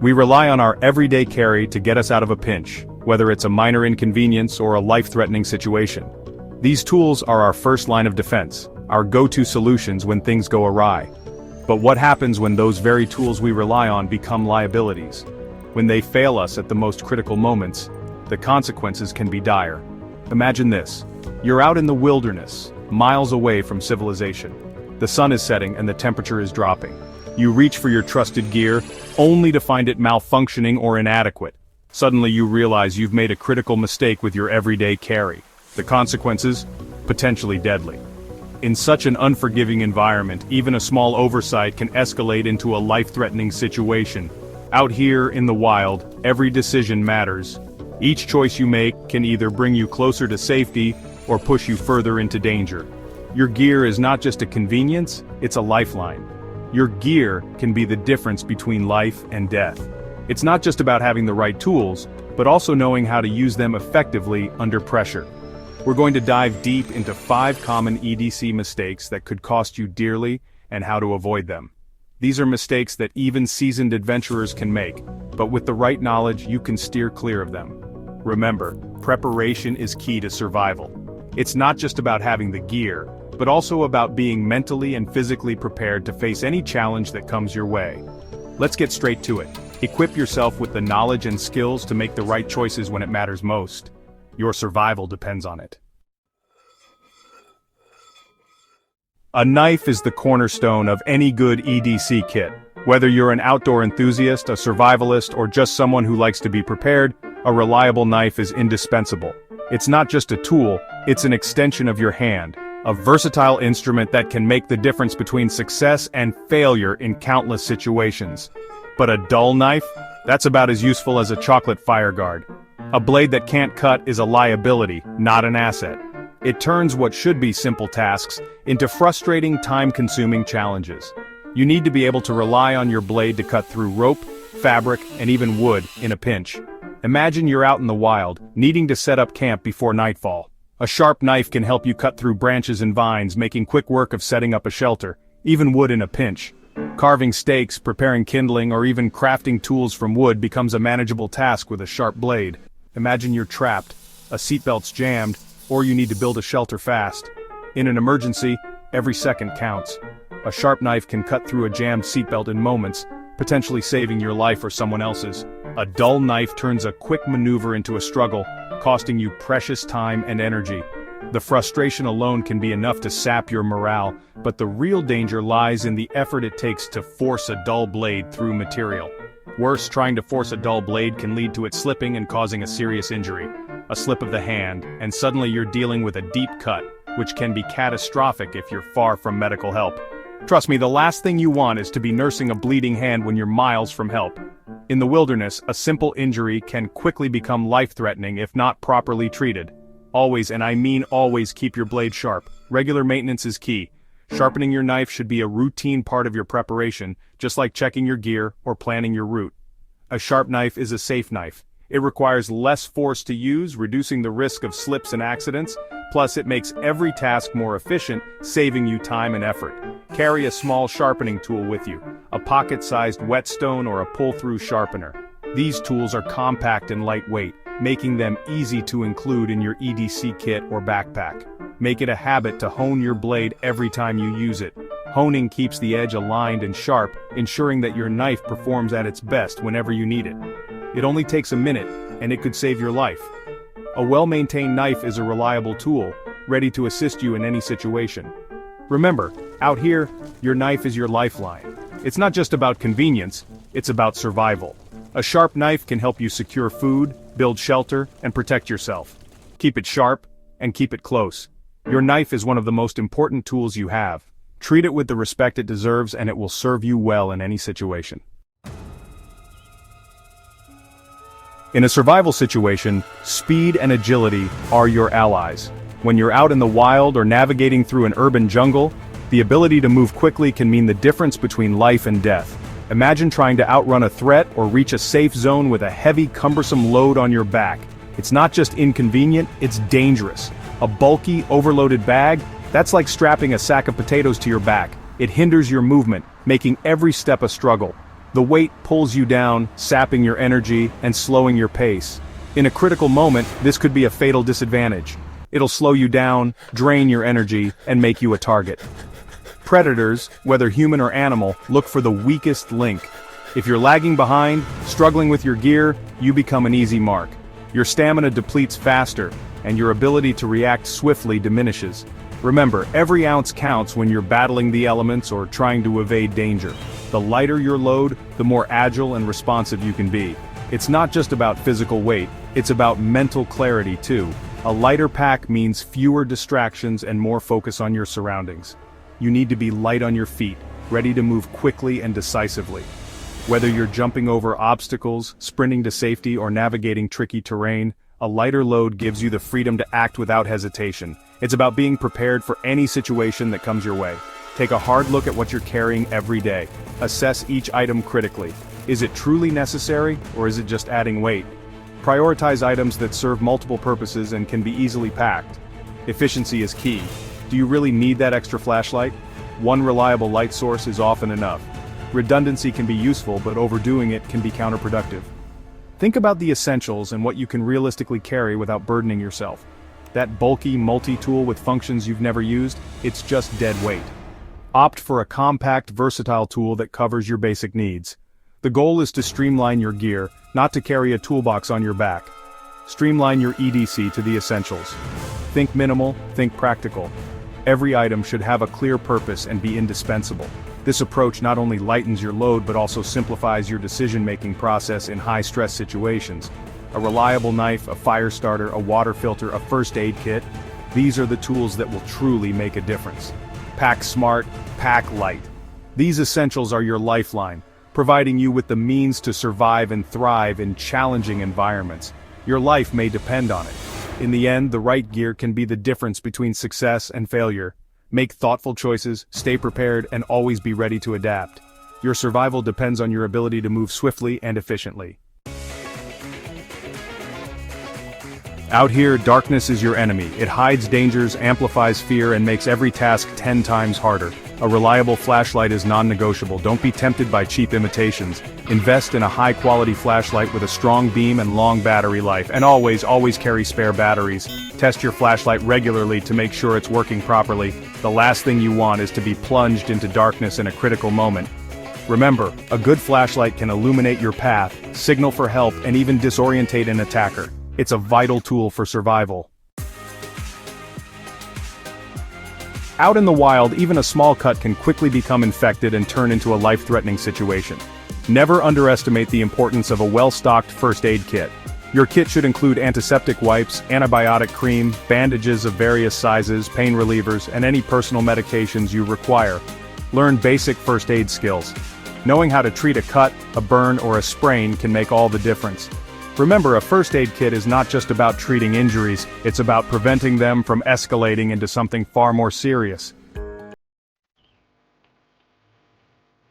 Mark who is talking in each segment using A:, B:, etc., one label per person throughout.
A: We rely on our everyday carry to get us out of a pinch, whether it's a minor inconvenience or a life-threatening situation. These tools are our first line of defense, our go-to solutions when things go awry. But what happens when those very tools we rely on become liabilities? When they fail us at the most critical moments, the consequences can be dire. Imagine this. You're out in the wilderness, miles away from civilization. The sun is setting and the temperature is dropping. You reach for your trusted gear, only to find it malfunctioning or inadequate. Suddenly you realize you've made a critical mistake with your everyday carry. The consequences? Potentially deadly. In such an unforgiving environment, even a small oversight can escalate into a life-threatening situation. Out here in the wild, every decision matters. Each choice you make can either bring you closer to safety or push you further into danger. Your gear is not just a convenience, it's a lifeline. Your gear can be the difference between life and death. It's not just about having the right tools, but also knowing how to use them effectively under pressure. We're going to dive deep into 5 common EDC mistakes that could cost you dearly and how to avoid them. These are mistakes that even seasoned adventurers can make, but with the right knowledge you can steer clear of them. Remember, preparation is key to survival. It's not just about having the gear, but also about being mentally and physically prepared to face any challenge that comes your way. Let's get straight to it. Equip yourself with the knowledge and skills to make the right choices when it matters most. Your survival depends on it. A knife is the cornerstone of any good EDC kit. Whether you're an outdoor enthusiast, a survivalist, or just someone who likes to be prepared, a reliable knife is indispensable. It's not just a tool, it's an extension of your hand, a versatile instrument that can make the difference between success and failure in countless situations. But a dull knife? That's about as useful as a chocolate fire guard. A blade that can't cut is a liability, not an asset. It turns what should be simple tasks into frustrating, time-consuming challenges. You need to be able to rely on your blade to cut through rope, fabric, and even wood in a pinch. Imagine you're out in the wild, needing to set up camp before nightfall. A sharp knife can help you cut through branches and vines, making quick work of setting up a shelter, even wood in a pinch. Carving steaks, preparing kindling, or even crafting tools from wood becomes a manageable task with a sharp blade. Imagine you're trapped, a seatbelt's jammed, or you need to build a shelter fast. In an emergency, every second counts. A sharp knife can cut through a jammed seatbelt in moments, potentially saving your life or someone else's. A dull knife turns a quick maneuver into a struggle, costing you precious time and energy. The frustration alone can be enough to sap your morale, but the real danger lies in the effort it takes to force a dull blade through material. Worse, trying to force a dull blade can lead to it slipping and causing a serious injury. A slip of the hand, and suddenly you're dealing with a deep cut, which can be catastrophic if you're far from medical help. Trust me, the last thing you want is to be nursing a bleeding hand when you're miles from help. In the wilderness, a simple injury can quickly become life-threatening if not properly treated. Always, and I mean always, keep your blade sharp. Regular maintenance is key. Sharpening your knife should be a routine part of your preparation, just like checking your gear or planning your route. A sharp knife is a safe knife. It requires less force to use, reducing the risk of slips and accidents, plus it makes every task more efficient, saving you time and effort. Carry a small sharpening tool with you, a pocket-sized whetstone or a pull-through sharpener. These tools are compact and lightweight, making them easy to include in your EDC kit or backpack. Make it a habit to hone your blade every time you use it. Honing keeps the edge aligned and sharp, ensuring that your knife performs at its best whenever you need it. It only takes a minute, and it could save your life. A well-maintained knife is a reliable tool, ready to assist you in any situation. Remember, out here, your knife is your lifeline. It's not just about convenience, it's about survival. A sharp knife can help you secure food, build shelter, and protect yourself. Keep it sharp, and keep it close. Your knife is one of the most important tools you have. Treat it with the respect it deserves, and it will serve you well in any situation. In a survival situation, speed and agility are your allies. When you're out in the wild or navigating through an urban jungle, the ability to move quickly can mean the difference between life and death. Imagine trying to outrun a threat or reach a safe zone with a heavy, cumbersome load on your back. It's not just inconvenient, it's dangerous. A bulky, overloaded bag? That's like strapping a sack of potatoes to your back. It hinders your movement, making every step a struggle. The weight pulls you down, sapping your energy and slowing your pace. In a critical moment, this could be a fatal disadvantage. It'll slow you down, drain your energy, and make you a target. Predators, whether human or animal, look for the weakest link. If you're lagging behind, struggling with your gear, you become an easy mark. Your stamina depletes faster, and your ability to react swiftly diminishes. Remember, every ounce counts when you're battling the elements or trying to evade danger. The lighter your load, the more agile and responsive you can be. It's not just about physical weight, it's about mental clarity too. A lighter pack means fewer distractions and more focus on your surroundings. You need to be light on your feet, ready to move quickly and decisively. Whether you're jumping over obstacles, sprinting to safety, or navigating tricky terrain, a lighter load gives you the freedom to act without hesitation. It's about being prepared for any situation that comes your way. Take a hard look at what you're carrying every day. Assess each item critically. Is it truly necessary, or is it just adding weight? Prioritize items that serve multiple purposes and can be easily packed. Efficiency is key. Do you really need that extra flashlight? One reliable light source is often enough. Redundancy can be useful, but overdoing it can be counterproductive. Think about the essentials and what you can realistically carry without burdening yourself. That bulky multi-tool with functions you've never used, it's just dead weight. Opt for a compact, versatile tool that covers your basic needs. The goal is to streamline your gear, not to carry a toolbox on your back. Streamline your EDC to the essentials. Think minimal, think practical. Every item should have a clear purpose and be indispensable. This approach not only lightens your load but also simplifies your decision-making process in high-stress situations. A reliable knife, a fire starter, a water filter, a first aid kit, these are the tools that will truly make a difference. Pack smart, pack light. These essentials are your lifeline, providing you with the means to survive and thrive in challenging environments. Your life may depend on it. In the end, the right gear can be the difference between success and failure. Make thoughtful choices, stay prepared, and always be ready to adapt. Your survival depends on your ability to move swiftly and efficiently. Out here, darkness is your enemy. It hides dangers, amplifies fear, and makes every task 10 times harder. A reliable flashlight is non-negotiable. Don't be tempted by cheap imitations. Invest in a high-quality flashlight with a strong beam and long battery life. And always carry spare batteries. Test your flashlight regularly to make sure it's working properly. The last thing you want is to be plunged into darkness in a critical moment. Remember, a good flashlight can illuminate your path, signal for help, and even disorientate an attacker. It's a vital tool for survival. Out in the wild, even a small cut can quickly become infected and turn into a life-threatening situation. Never underestimate the importance of a well-stocked first aid kit. Your kit should include antiseptic wipes, antibiotic cream, bandages of various sizes, pain relievers, and any personal medications you require. Learn basic first aid skills. Knowing how to treat a cut, a burn, or a sprain can make all the difference. Remember, a first aid kit is not just about treating injuries, it's about preventing them from escalating into something far more serious.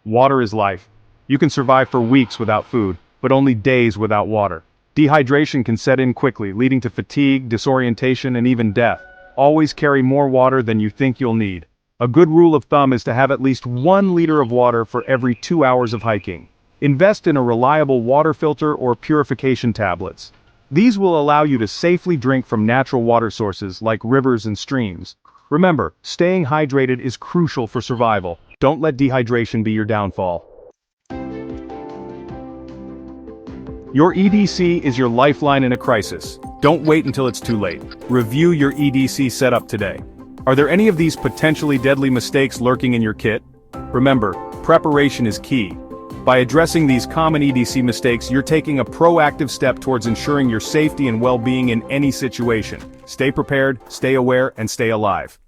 A: Water is life. You can survive for weeks without food, but only days without water. Dehydration can set in quickly, leading to fatigue, disorientation, and even death. Always carry more water than you think you'll need. A good rule of thumb is to have at least 1 liter of water for every 2 hours of hiking. Invest in a reliable water filter or purification tablets. These will allow you to safely drink from natural water sources like rivers and streams. Remember, staying hydrated is crucial for survival. Don't let dehydration be your downfall. Your EDC is your lifeline in a crisis. Don't wait until it's too late. Review your EDC setup today. Are there any of these potentially deadly mistakes lurking in your kit? Remember, preparation is key. By addressing these common EDC mistakes, you're taking a proactive step towards ensuring your safety and well-being in any situation. Stay prepared, stay aware, and stay alive.